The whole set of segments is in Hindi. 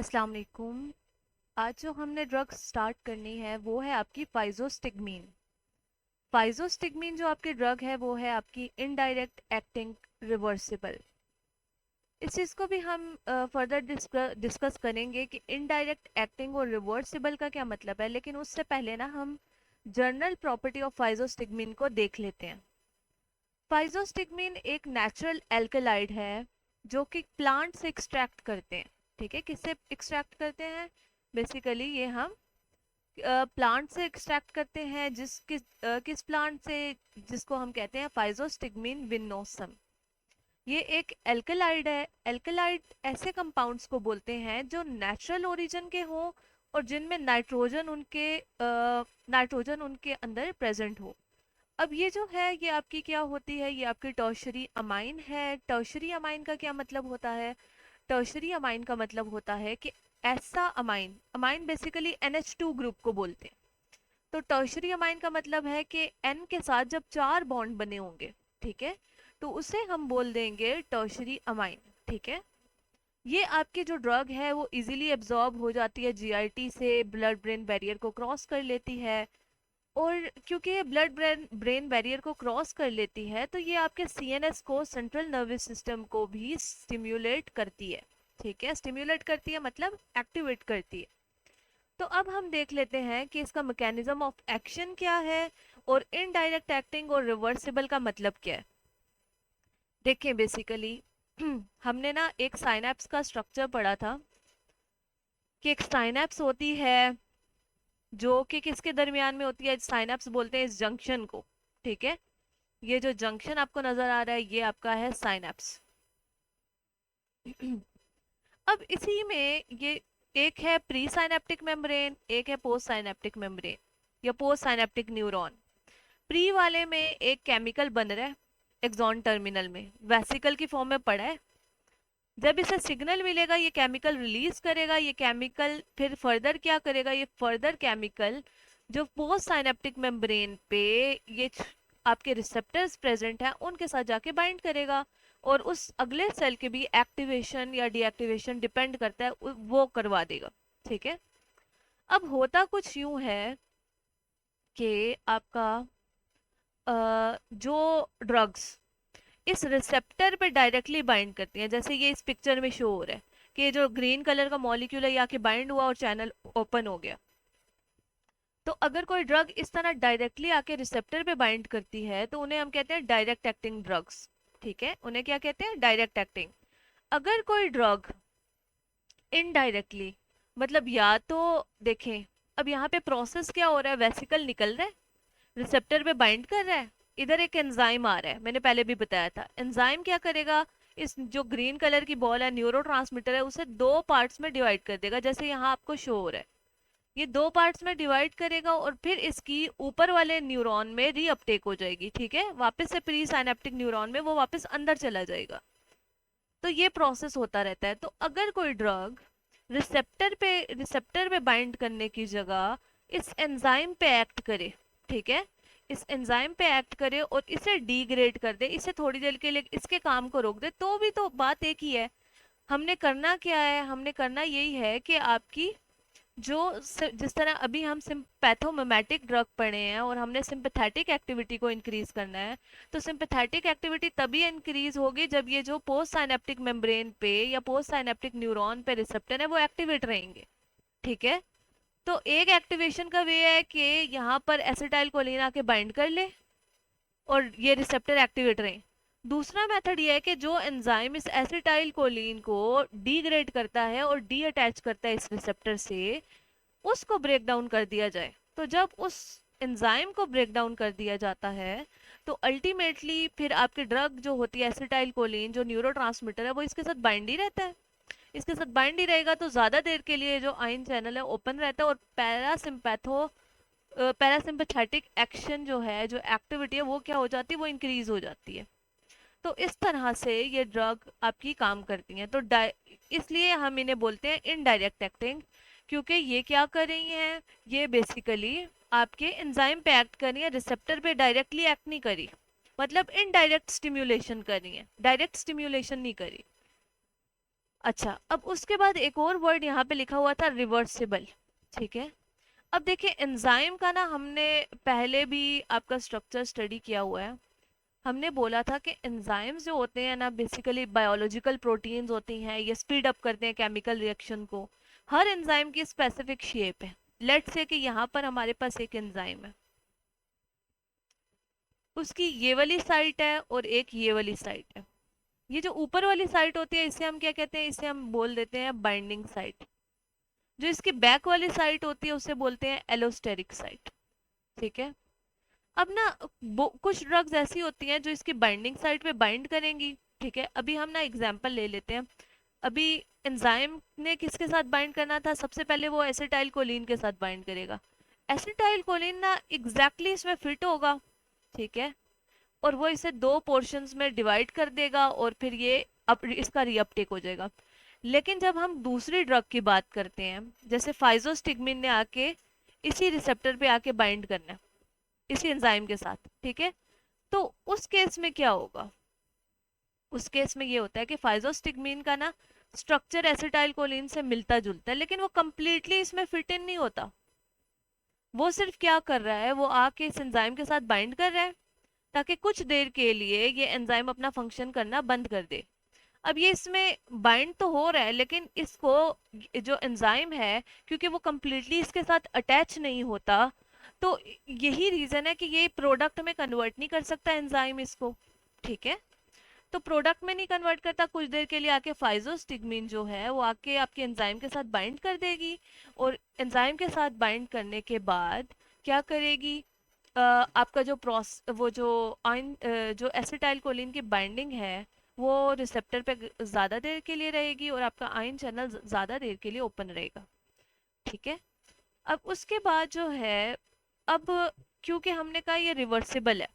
अस्सलाम वालेकुम। आज जो हमने ड्रग स्टार्ट करनी है वो है आपकी फाइजोस्टिगमीन। फाइजोस्टिगमीन जो आपकी ड्रग है वो है आपकी इनडायरेक्ट एक्टिंग रिवर्सिबल। इस चीज़ को भी हम फर्दर डिस्कस करेंगे कि इनडायरेक्ट एक्टिंग और रिवर्सिबल का क्या मतलब है, लेकिन उससे पहले ना हम जनरल प्रॉपर्टी ऑफ फाइजोस्टिगमीन को देख लेते हैं। फाइजोस्टिगमीन एक नेचुरल एल्कलाइड है जो कि प्लांट से एक्सट्रैक्ट करते हैं। ठीक है, किससे एक्सट्रैक्ट करते हैं? बेसिकली ये हम प्लांट से एक्सट्रैक्ट करते हैं। किस प्लांट से? जिसको हम कहते हैं फाइजोस्टिगमीन विनोसम। ये एक एल्कलाइड है। एल्कलाइड ऐसे कंपाउंड्स को बोलते हैं जो नेचुरल ओरिजिन के हों और जिनमें नाइट्रोजन उनके अंदर प्रेजेंट हो। अब ये जो है ये आपकी क्या होती है? ये आपकी टर्शरी अमाइन है। टर्शरी अमाइन का क्या मतलब होता है? टर्शरी अमाइन का मतलब होता है कि ऐसा amine, amine basically NH2 group को बोलते हैं। तो टर्शरी अमाइन का मतलब है कि N के साथ जब चार बॉन्ड बने होंगे, ठीक है, तो उसे हम बोल देंगे टर्शरी अमाइन। ठीक है, ये आपकी जो ड्रग है वो इजीली एब्जॉर्ब हो जाती है जीआईटी से, ब्लड ब्रेन बैरियर को क्रॉस कर लेती है। और क्योंकि ये ब्लड ब्रेन ब्रेन बैरियर को क्रॉस कर लेती है तो ये आपके सीएनएस को, सेंट्रल नर्वस सिस्टम को भी स्टिम्युलेट करती है। ठीक है, स्टिम्युलेट करती है मतलब एक्टिवेट करती है। तो अब हम देख लेते हैं कि इसका मैकेनिज्म ऑफ एक्शन क्या है और इनडायरेक्ट एक्टिंग और रिवर्सिबल का मतलब क्या है। देखिए बेसिकली हमने ना एक साइनैप्स का स्ट्रक्चर पढ़ा था कि एक साइनैप्स होती है जो कि किसके दरमियान में होती है? साइनैप्स बोलते हैं इस जंक्शन को। ठीक है, ये जो जंक्शन आपको नजर आ रहा है ये आपका है साइनैप्स। अब इसी में ये एक है प्री साइनेप्टिक मेम्ब्रेन, एक है पोस्ट साइनेप्टिक मेम्ब्रेन या पोस्ट साइनेप्टिक न्यूरॉन। प्री वाले में एक केमिकल बन रहा है एक्सॉन टर्मिनल में, वेसिकल की फॉर्म में पड़ा है। जब इसे सिग्नल मिलेगा ये केमिकल रिलीज करेगा। ये केमिकल फिर फर्दर क्या करेगा? ये फर्दर केमिकल जो पोस्ट साइनेप्टिक मेम्ब्रेन पे ये आपके रिसेप्टर्स प्रेजेंट हैं उनके साथ जाके बाइंड करेगा और उस अगले सेल के भी एक्टिवेशन या डीएक्टिवेशन डिपेंड करता है, वो करवा देगा। ठीक है, अब होता कुछ यूं है कि आपका जो ड्रग्स इस रिसेप्टर पे डायरेक्टली बाइंड करती हैं, जैसे ये इस पिक्चर में शो हो रहा है कि ये जो ग्रीन कलर का मॉलिक्यूल है ये आके बाइंड हुआ और चैनल ओपन हो गया। तो अगर कोई ड्रग इस तरह डायरेक्टली आके रिसेप्टर पे बाइंड करती है तो उन्हें हम कहते हैं डायरेक्ट एक्टिंग ड्रग्स। ठीक है, उन्हें क्या कहते हैं? Direct acting. अगर कोई ड्रग इनडायरेक्टली, मतलब या तो देखें, अब यहाँ पे प्रोसेस क्या हो रहा है? वेसिकल निकल रहा है, रिसेप्टर पे बाइंड कर रहा है, इधर एक एंजाइम आ रहा है, मैंने पहले भी बताया था। एंजाइम क्या करेगा? इस जो ग्रीन कलर की बॉल है, न्यूरोट्रांसमीटर है, उसे दो पार्ट्स में डिवाइड कर देगा, जैसे यहाँ आपको शो हो रहा है। ये दो पार्ट्स में डिवाइड करेगा और फिर इसकी ऊपर वाले न्यूरॉन में रीअपटेक हो जाएगी। ठीक है, वापस से प्री साइनेप्टिक न्यूरॉन में वो वापस अंदर चला जाएगा। तो ये प्रोसेस होता रहता है। तो अगर कोई ड्रग रिसेप्टर पे बाइंड करने की जगह इस एंजाइम पे एक्ट करे, ठीक है, इस एंजाइम पे एक्ट करे और इसे डिग्रेड कर दे, इसे थोड़ी देर के लिए इसके काम को रोक दे, तो भी तो बात एक ही है। हमने करना क्या है? हमने करना यही है कि आपकी जो जिस तरह अभी हम सिंपैथोमिमेटिक ड्रग पढ़े हैं और हमने सिंपैथेटिक एक्टिविटी को इंक्रीज करना है, तो सिंपैथेटिक एक्टिविटी तभी इंक्रीज होगी जब ये जो पोस्ट साइनेप्टिक मेम्ब्रेन पे या पोस्ट साइनेप्टिक न्यूरॉन पे रिसेप्टर है वो एक्टिवेट रहेंगे। ठीक है, तो एक एक्टिवेशन का वे है कि यहाँ पर एसिटाइल कोलिन आके बाइंड कर ले और ये रिसेप्टर एक्टिवेट रहे। दूसरा मेथड ये है कि जो एंजाइम इस एसिटाइल कोलिन को डिग्रेड करता है और डी अटैच करता है इस रिसेप्टर से, उसको ब्रेक डाउन कर दिया जाए। तो जब उस एंजाइम को ब्रेक डाउन कर दिया जाता है तो अल्टीमेटली फिर आपकी ड्रग जो होती है एसिटाइल कोलिन, जो न्यूरोट्रांसमीटर है, वो इसके साथ बाइंड ही रहता है। इसके साथ बाइंड ही रहेगा तो ज़्यादा देर के लिए जो आयन चैनल है ओपन रहता है और पैरासिम्पैथेटिक एक्शन जो है, जो एक्टिविटी है, वो क्या हो जाती है? वो इंक्रीज हो जाती है। तो इस तरह से ये ड्रग आपकी काम करती हैं। तो इसलिए हम इन्हें बोलते हैं इनडायरेक्ट एक्टिंग, क्योंकि ये क्या कर रही हैं? ये बेसिकली आपके एंजाइम पे एक्ट कर रही है, रिसेप्टर पे डायरेक्टली एक्ट नहीं करी, मतलब इनडायरेक्ट स्टिम्युलेशन कर रही है, डायरेक्ट स्टिम्युलेशन नहीं करी। अच्छा, अब उसके बाद एक और वर्ड यहाँ पे लिखा हुआ था रिवर्सिबल। ठीक है, अब देखिए एंजाइम का ना हमने पहले भी आपका स्ट्रक्चर स्टडी किया हुआ है। हमने बोला था कि एंजाइम्स जो होते हैं ना बेसिकली बायोलॉजिकल प्रोटीन्स होती हैं, ये स्पीड अप करते हैं केमिकल रिएक्शन को। हर एंजाइम की स्पेसिफिक शेप है। लेट्स से कि यहाँ पर हमारे पास एक एंजाइम है, उसकी ये वाली साइट है और एक ये वाली साइट है। ये जो ऊपर वाली साइट होती है इसे हम क्या कहते हैं, इसे हम बोल देते हैं बाइंडिंग साइट। जो इसकी बैक वाली साइट होती है उसे बोलते हैं एलोस्टेरिक साइट। ठीक है, अब ना कुछ ड्रग्स ऐसी होती हैं जो इसकी बाइंडिंग साइट पे बाइंड करेंगी। ठीक है, अभी हम ना एग्जांपल ले लेते हैं। अभी एंजाइम ने किसके साथ बाइंड करना था, सबसे पहले वो एसिटाइल कोलिन के साथ बाइंड करेगा। एसिटाइल कोलिन ना एग्जैक्टली इसमें फिट होगा। ठीक है, और वो इसे दो पोर्शंस में डिवाइड कर देगा और फिर ये इसका रीअपटेक हो जाएगा। लेकिन जब हम दूसरी ड्रग की बात करते हैं, जैसे फाइजोस्टिग्मिन ने आके इसी रिसेप्टर पे आके बाइंड करना है इसी एंजाइम के साथ। ठीक है, तो उस केस में क्या होगा, उस केस में ये होता है कि फाइजोस्टिग्मिन का ना स्ट्रक्चर एसिटाइल कोलिन से मिलता जुलता है, लेकिन वो कंप्लीटली इसमें फिट इन नहीं होता। वो सिर्फ क्या कर रहा है, वो आके इस एंजाइम के साथ बाइंड कर रहा है ताकि कुछ देर के लिए ये एंजाइम अपना फंक्शन करना बंद कर दे। अब ये इसमें बाइंड तो हो रहा है, लेकिन इसको जो एंजाइम है क्योंकि वो कंप्लीटली इसके साथ अटैच नहीं होता, तो यही रीजन है कि ये प्रोडक्ट में कन्वर्ट नहीं कर सकता एंजाइम इसको। ठीक है, तो प्रोडक्ट में नहीं कन्वर्ट करता, कुछ देर के लिए आके फाइजोस्टिग्मिन जो है वो आके आपके एंजाइम के साथ बाइंड कर देगी। और एंजाइम के साथ बाइंड करने के बाद क्या करेगी, आपका जो वो जो आइन जो एसिटाइल कोलिन की बाइंडिंग है वो रिसेप्टर पे ज़्यादा देर के लिए रहेगी और आपका आयन चैनल ज़्यादा देर के लिए ओपन रहेगा। ठीक है, अब उसके बाद जो है, अब क्योंकि हमने कहा ये रिवर्सिबल है,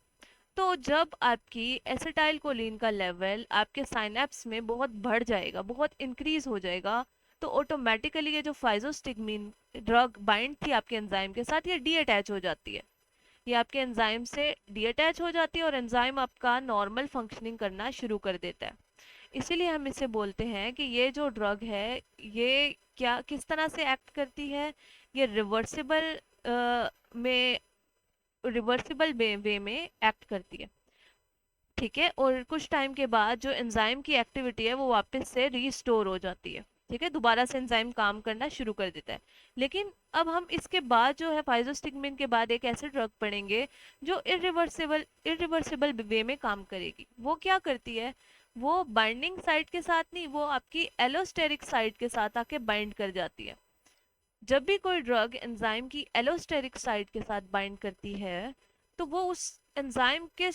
तो जब आपकी एसिटाइल कोलिन का लेवल आपके साइनेप्स में बहुत बढ़ जाएगा, बहुत इंक्रीज हो जाएगा, तो ऑटोमेटिकली ये जो फाइजोस्टिग्मिन ड्रग बाइंड थी आपके एंजाइम के साथ, ये डी अटैच हो जाती है। ये आपके एंजाइम से डी अटैच हो जाती है और एंजाइम आपका नॉर्मल फंक्शनिंग करना शुरू कर देता है। इसीलिए हम इसे बोलते हैं कि ये जो ड्रग है ये क्या किस तरह से एक्ट करती है, ये में रिवर्सिबल वे में एक्ट करती है। ठीक है, और कुछ टाइम के बाद जो एंजाइम की एक्टिविटी है वो वापस से रीस्टोर हो जाती है। ठीक है, दोबारा से एंजाइम काम करना शुरू कर देता है। लेकिन अब हम इसके बाद जो है फाइजोस्टिग्मिन के बाद एक ऐसे ड्रग पढ़ेंगे जो इरिवर्सिबल वे में काम करेगी। वो क्या करती है, वो बाइंडिंग साइट के साथ नहीं, वो आपकी एलोस्टेरिक साइट के साथ आके बाइंड कर जाती है। जब भी कोई ड्रग एंजाइम की एलोस्टेरिक साइट के साथ बाइंड करती है, तो वो उस एंजाइम के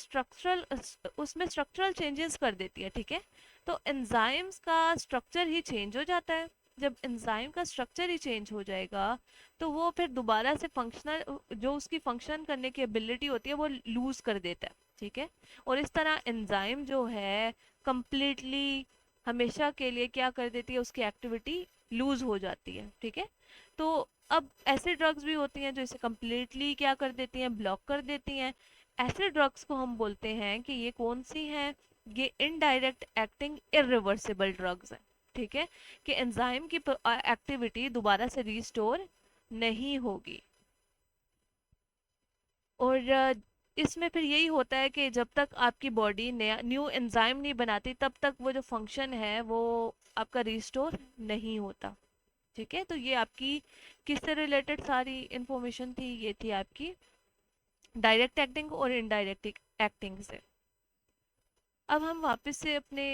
उसमें स्ट्रक्चरल चेंजेस कर देती है। ठीक है, तो एंजाइम्स का स्ट्रक्चर ही चेंज हो जाता है। जब एंजाइम का स्ट्रक्चर ही चेंज हो जाएगा तो वो फिर दोबारा से फंक्शनल जो उसकी फंक्शन करने की एबिलिटी होती है वो लूज कर देता है। ठीक है, और इस तरह एंजाइम जो है कंप्लीटली हमेशा के लिए क्या कर देती है, उसकी एक्टिविटी लूज हो जाती है। ठीक है, तो अब ऐसे ड्रग्स भी होती हैं जो इसे कम्प्लीटली क्या कर देती हैं, ब्लॉक कर देती हैं। ऐसे ड्रग्स को हम बोलते हैं कि ये कौन सी हैं, ये इनडायरेक्ट एक्टिंग इरिवर्सिबल ड्रग्स हैं। ठीक है, कि एंजाइम की एक्टिविटी दोबारा से रीस्टोर नहीं होगी। और इसमें फिर यही होता है कि जब तक आपकी बॉडी नया न्यू एंजाइम नहीं बनाती तब तक वो जो फंक्शन है वो आपका रिस्टोर नहीं होता। ठीक है, तो ये आपकी किससे रिलेटेड सारी इंफॉर्मेशन थी, ये थी आपकी डायरेक्ट एक्टिंग और इनडायरेक्ट एक्टिंग से। अब हम वापस से अपने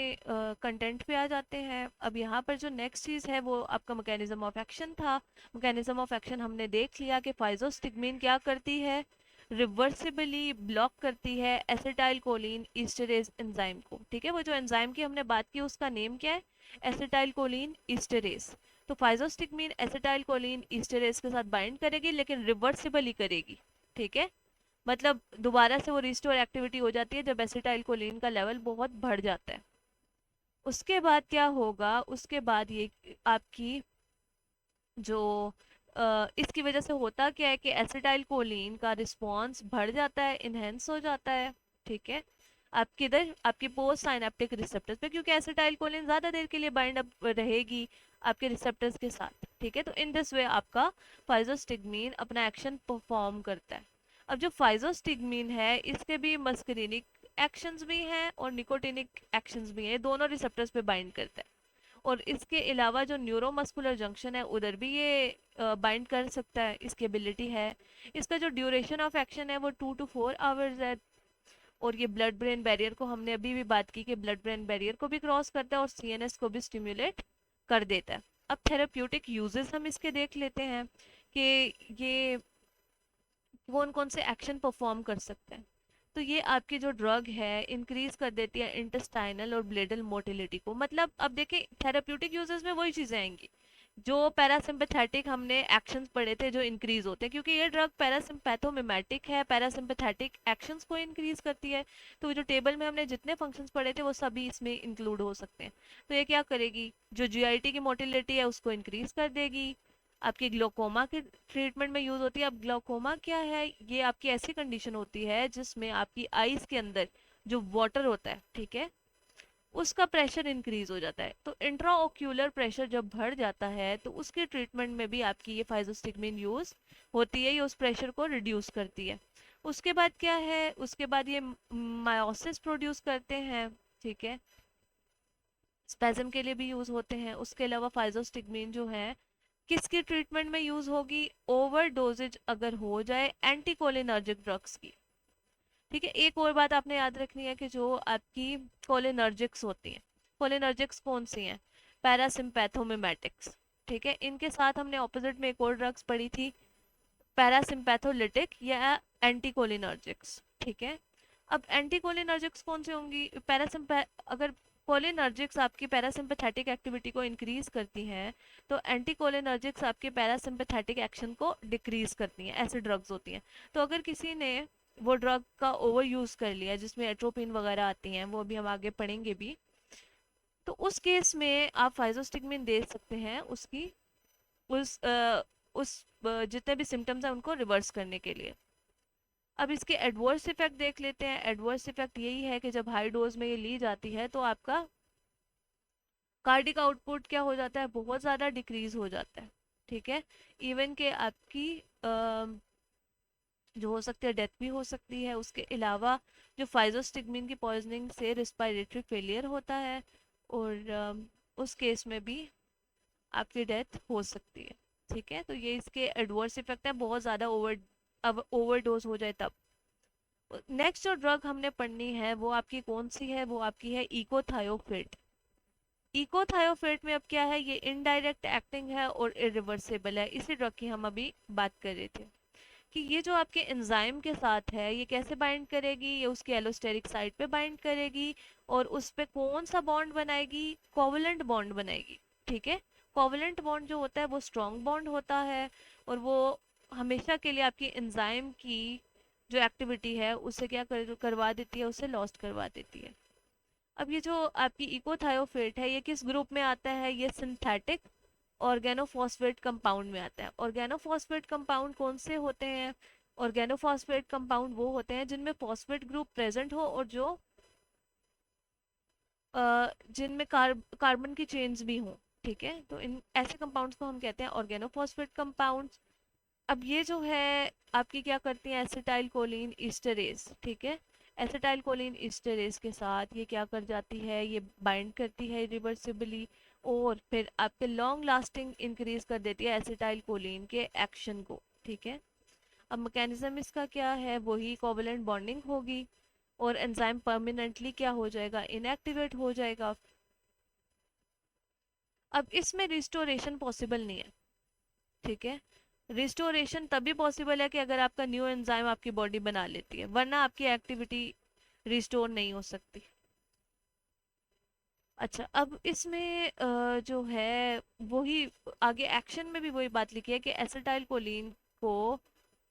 कंटेंट पे आ जाते हैं। अब यहाँ पर जो नेक्स्ट चीज़ है वो आपका मैकेनिज्म ऑफ एक्शन था। मैकेनिज्म ऑफ एक्शन हमने देख लिया कि फाइजोस्टिग्मिन क्या करती है, रिवर्सिबली ब्लॉक करती है एसिटाइल कोलिन ईस्टरेज एंजाइम को। ठीक है, वो जो एंजाइम की हमने बात की उसका नेम क्या है, एसिटाइल कोलिन ईस्टरेज। तो फाइजोस्टिग्मिन एसिटाइल कोलिन ईस्टरेज के साथ बाइंड करेगी लेकिन रिवर्सिबली करेगी। ठीक है, मतलब दोबारा से वो रिस्टोर एक्टिविटी हो जाती है जब एसिटाइल कोलिन का लेवल बहुत बढ़ जाता है। उसके बाद क्या होगा, उसके बाद ये आपकी जो इसकी वजह से होता क्या है कि एसिटाइल कोलिन का रिस्पॉन्स बढ़ जाता है, इनहेंस हो जाता है। ठीक है, आपके इधर आपकी पोस्ट साइनेप्टिक रिसेप्टर्स पे, क्योंकि एसिटाइल कोलिन ज़्यादा देर के लिए बाइंड अप रहेगी आपके रिसेप्टर्स के साथ, ठीक है। तो इन दिस वे आपका फाइजोस्टिग्मीन अपना एक्शन परफॉर्म करता है। अब जो फाइजोस्टिग्मीन है इसके भी मस्करीनिक एक्शंस भी हैं और निकोटिनिक एक्शंस भी हैं, दोनों रिसेप्टर्स पे बाइंड करता है। और इसके अलावा जो न्यूरोमस्कुलर जंक्शन है उधर भी ये बाइंड कर सकता है, इसकी एबिलिटी है। इसका जो ड्यूरेशन ऑफ एक्शन है वो 2 to 4 आवर्स है। और ये ब्लड ब्रेन बैरियर को हमने अभी भी बात की कि ब्लड ब्रेन बैरियर को भी क्रॉस करता है और सीएनएस को भी स्टिम्युलेट कर देता है। अब थेराप्यूटिक यूजेस हम इसके देख लेते हैं कि ये कौन कौन से एक्शन परफॉर्म कर सकते हैं। तो ये आपकी जो ड्रग है इंक्रीज कर देती है इंटेस्टाइनल और ब्लेडल मोटिलिटी को। मतलब अब देखिए थेराप्यूटिक यूजेस में वही चीजें आएंगी जो पैरासिम्पैथेटिक हमने एक्शंस पढ़े थे जो इंक्रीज होते हैं, क्योंकि ये ड्रग पैरासिम्पैथोमिमेटिक है, पैरासिम्पैथेटिक एक्शंस को इंक्रीज करती है। तो जो टेबल में हमने जितने फंक्शंस पढ़े थे वो सभी इसमें इंक्लूड हो सकते हैं। तो ये क्या करेगी, जो जीआईटी की मोटिलिटी है उसको इंक्रीज कर देगी। आपकी ग्लोकोमा के ट्रीटमेंट में यूज होती है। अब ग्लोकोमा क्या है, ये आपकी ऐसी कंडीशन होती है जिसमें आपकी आईज के अंदर जो वाटर होता है, ठीक है, उसका प्रेशर इंक्रीज हो जाता है। तो इंट्राओक्यूलर प्रेशर जब बढ़ जाता है तो उसके ट्रीटमेंट में भी आपकी ये फाइजोस्टिग्मिन यूज होती है, ये उस प्रेशर को रिड्यूस करती है। उसके बाद क्या है, उसके बाद ये मायोसिस प्रोड्यूस करते हैं, ठीक है, स्पेजम के लिए भी यूज होते हैं। उसके अलावा फाइजोस्टिग्मिन जो है किसकी ट्रीटमेंट में यूज होगी, ओवर डोजेज अगर हो जाए एंटीकोलिनर्जिक ड्रग्स की, ठीक है। एक और बात आपने याद रखनी है कि जो आपकी कोलिनर्जिक्स होती हैं, कोलिनर्जिक्स कौन सी हैं, पैरासिम्पैथोमिमेटिक्स, ठीक है। इनके साथ हमने ऑपोजिट में एक और ड्रग्स पढ़ी थी, पैरासिम्पैथोलिटिक या एंटीकोलिनर्जिक्स, ठीक है। अब एंटीकोलिनर्जिक्स कौन सी होंगी, पैरासिम्पै अगर कोलिनर्जिक्स आपकी पैरासिम्पैथेटिक एक्टिविटी को इंक्रीज करती हैं तो एंटीकोलिनर्जिक्स आपके पैरासिम्पैथेटिक एक्शन को डिक्रीज करती हैं, ऐसे ड्रग्स होती हैं। तो अगर किसी ने वो ड्रग का ओवर यूज कर लिया जिसमें एट्रोपिन वगैरह आती हैं, वो अभी हम आगे पढ़ेंगे भी, तो उस केस में आप फाइजोस्टिग्मिन दे सकते हैं उसकी उस जितने भी सिम्टम्स हैं उनको रिवर्स करने के लिए। अब इसके एडवर्स इफेक्ट देख लेते हैं। एडवर्स इफेक्ट यही है कि जब हाई डोज में ये ली जाती है तो आपका कार्डिक आउटपुट क्या हो जाता है, बहुत ज़्यादा डिक्रीज हो जाता है, ठीक है। इवन के आपकी जो हो सकती है डेथ भी हो सकती है। उसके अलावा जो फाइजोस्टिग्मिन की पॉइजनिंग से रिस्पायरेटरी फेलियर होता है और उस केस में भी आपकी डेथ हो सकती है, ठीक है। तो ये इसके एडवर्स इफेक्ट है, बहुत ज़्यादा अब ओवरडोज हो जाए तब। नेक्स्ट जो ड्रग हमने पढ़नी है वो आपकी कौन सी है, वो आपकी है इकोथायोफेट। इकोथायोफेट में अब क्या है, ये इनडायरेक्ट एक्टिंग है और इरिवर्सिबल है। इसी ड्रग की हम अभी बात कर रहे थे कि ये जो आपके एंजाइम के साथ है ये कैसे बाइंड करेगी, ये उसके एलोस्टेरिक साइट पे बाइंड करेगी और उस पे कौन सा बॉन्ड बनाएगी, कोवलेंट बॉन्ड बनाएगी, ठीक है। कोवलेंट बॉन्ड जो होता है वो स्ट्रॉन्ग बॉन्ड होता है और वो हमेशा के लिए आपकी एंजाइम की जो एक्टिविटी है उससे करवा देती है, उससे लॉस्ट करवा देती है। अब ये जो आपकी इकोथायोफेट है ये किस ग्रुप में आता है, ये सिंथेटिक ऑर्गेनोफॉस्फेट कंपाउंड में आता है। ऑर्गेनोफॉस्फेट कंपाउंड कौन से होते हैं, ऑर्गेनोफॉस्फेट कंपाउंड वो होते हैं जिनमें फॉस्फेट ग्रुप प्रेजेंट हो और जो जिनमें कार्बन की चेन्स भी हों, ठीक है। तो इन ऐसे कंपाउंड्स को हम कहते हैं ऑर्गेनोफॉस्फेट कंपाउंड्स। अब ये जो है आपकी क्या करती है, एसिटाइल कोलिन ईस्टरेज, ठीक है। एसिटाइल कोलिन ईस्टरेज के साथ ये क्या कर जाती है, ये बाइंड करती है रिवर्सिबली और फिर आपके लॉन्ग लास्टिंग इंक्रीज कर देती है एसिटाइल कोलिन के एक्शन को, ठीक है। अब मैकेनिज्म इसका क्या है, वही कोवलेंट बॉन्डिंग होगी और एंजाइम परमानेंटली क्या हो जाएगा, इनएक्टिवेट हो जाएगा। अब इसमें रिस्टोरेशन पॉसिबल नहीं है, ठीक है। रिस्टोरेशन तभी पॉसिबल है कि अगर आपका न्यू एंजाइम आपकी बॉडी बना लेती है, वरना आपकी एक्टिविटी रिस्टोर नहीं हो सकती। अच्छा, अब इसमें जो है वही आगे एक्शन में भी वही बात लिखी है कि एसिटाइल कोलिन को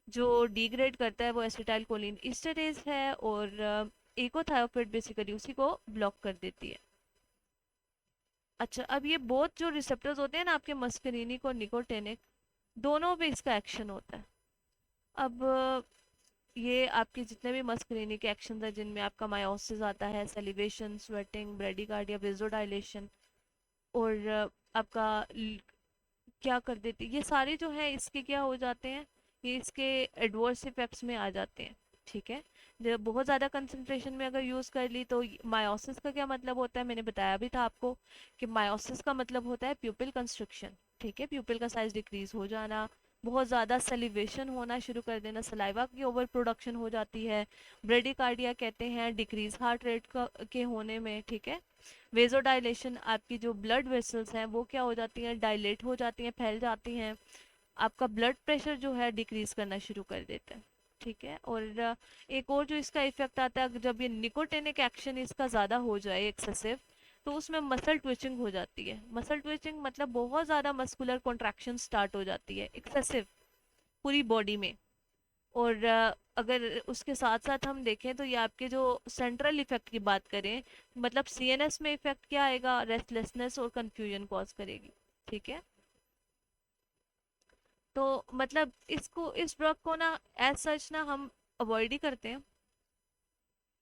जो डिग्रेड करता है वो एसिटाइल कोलिन इस्टरेज है और इकोथायोफेट बेसिकली उसी को ब्लॉक कर देती है। अच्छा, अब ये बोथ जो रिसेप्टर्स होते हैं ना आपके मस्करीनिक और निकोटेनिक, दोनों पे इसका एक्शन होता है। अब ये आपके जितने भी मस्कुलिनिक एक्शंस हैं जिनमें आपका मायोसिस आता है, सैलिवेशन, स्वेटिंग, ब्रेडिकार्डिया, वेजोडाइलेशन, और आपका क्या कर देती ये सारे जो है इसके क्या हो जाते हैं, ये इसके एडवर्स इफेक्ट्स में आ जाते हैं। ठीक है, जब बहुत ज़्यादा कंसंट्रेशन में अगर यूज़ कर ली तो मायोसिस का क्या मतलब होता है, मैंने बताया भी था आपको कि मायोसिस का मतलब होता है प्यूपिल कंस्ट्रक्शन। ठीक है, प्यूपिल का साइज डिक्रीज हो जाना, बहुत ज़्यादा सलिवेशन होना शुरू कर देना, सलाइवा की ओवर प्रोडक्शन हो जाती है। ब्रेडिकार्डिया कहते हैं डिक्रीज हार्ट रेट का के होने में। ठीक है, वेजोडाइलेशन, आपकी जो ब्लड वेसल्स हैं वो क्या हो जाती हैं, डायलेट हो जाती हैं, फैल जाती हैं, आपका ब्लड प्रेशर जो है डिक्रीज करना शुरू कर देता है। ठीक है, और एक और जो इसका इफेक्ट आता है, जब ये निकोटेनिक एक्शन इसका ज़्यादा हो जाए, एक्सेसिव, तो उसमें मसल ट्विचिंग हो जाती है। मसल ट्विचिंग मतलब बहुत ज़्यादा मस्कुलर कॉन्ट्रैक्शन स्टार्ट हो जाती है, एक्सेसिव, पूरी बॉडी में। और अगर उसके साथ साथ हम देखें तो ये आपके जो सेंट्रल इफेक्ट की बात करें, मतलब सीएनएस में इफेक्ट क्या आएगा, रेस्टलेसनेस और कंफ्यूजन कॉज करेगी। ठीक है, तो मतलब इसको, इस ड्रग को ना एज सच ना हम अवॉइड ही करते हैं।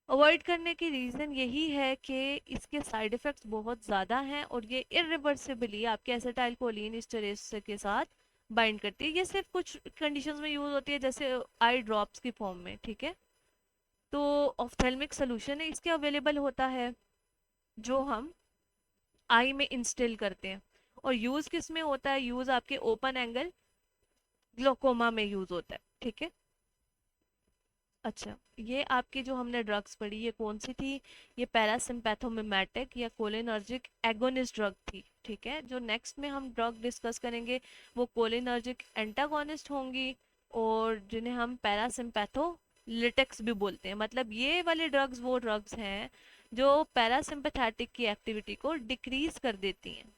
अवॉइड करने की रीज़न यही है कि इसके साइड इफ़ेक्ट्स बहुत ज़्यादा हैं और ये इरिवर्सिबली आपके एसिटाइल कोलिन एस्टरेज के साथ बाइंड करती है। ये सिर्फ कुछ कंडीशंस में यूज़ होती है, जैसे आई ड्रॉप्स की फॉर्म में। ठीक है, तो ऑफ्थेल्मिक सोल्यूशन है इसके अवेलेबल होता है, जो हम आई में इंस्टिल करते हैं। और यूज़ किस में होता है, यूज़ आपके ओपन एंगल ग्लोकोमा में यूज़ होता है। ठीक है, अच्छा, ये आपकी जो हमने ड्रग्स पढ़ी ये कौन सी थी, ये पैरासिम्पैथोमिमेटिक या कोलिनर्जिक एगोनिस्ट ड्रग थी। ठीक है, जो नेक्स्ट में हम ड्रग डिस्कस करेंगे वो कोलिनर्जिक एंटागोनिस्ट होंगी, और जिन्हें हम पैरासिम्पैथोलिटिक्स भी बोलते हैं। मतलब ये वाले ड्रग्स वो ड्रग्स हैं जो पैरासिम्पैथेटिक की एक्टिविटी को डिक्रीज कर देती हैं।